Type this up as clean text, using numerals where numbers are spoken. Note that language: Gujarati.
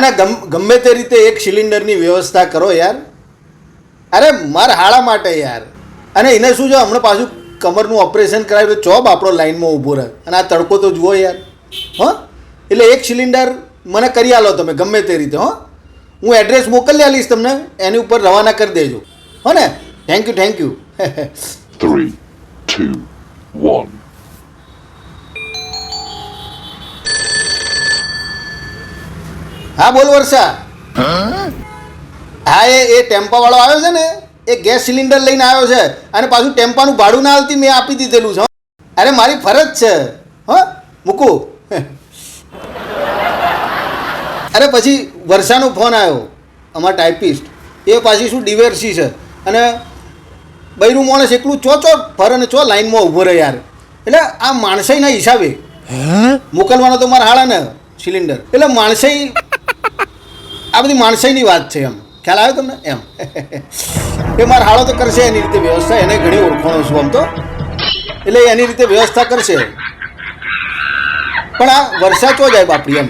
ના ના ગમે તે રીતે એક સિલિન્ડરની વ્યવસ્થા કરો યાર. અરે મારા હાળા માટે યાર. અને એને શું છે હમણાં પાછું કમરનું ઓપરેશન કરાવ્યું તો ચોબ આપણો લાઈનમાં ઊભો રહે. અને આ તડકો તો જુઓ યાર. હં એટલે એક સિલિન્ડર મને કરી આલો તમે ગમે તે રીતે. હં હું એડ્રેસ મોકલી આલીશ તમને, એની ઉપર રવાના કરી દેજો. હો ને? Thank you 3, 2, 1. હા બોલ વર્ષા. હા એ ટેમ્પાવાળો આવ્યો છે ને, એ ગેસ સિલિન્ડર લઈને આવ્યો છે અને પાછું ટેમ્પાનું ભાડું ના આવતી મેં આપી દીધેલું છે. અરે મારી ફરજ છે. હા મૂકું. અરે પછી વર્ષાનો ફોન આવ્યો, અમારા ટાઈપિસ્ટ. એ પાછી શું ડિવોર્સી છે અને બૈરું માણસ એકલું ચો ફર અને ચો લાઈનમાં ઊભો રહે યાર. એટલે આ માણસાઈના હિસાબે મોકલવાનો તો મારા હાળાને સિલિન્ડર. એટલે માણસાઈ, આ બધી માણસાઈની વાત છે. એમ ખ્યાલ આવ્યો તમને? એમ એ મારા હાળો તો કરશે એની રીતે વ્યવસ્થા. એને ઘણી ઓળખાણો છું આમ તો, એટલે એની રીતે વ્યવસ્થા કરશે. પણ આ વર્ષા ચો જાય બાપડી એમ.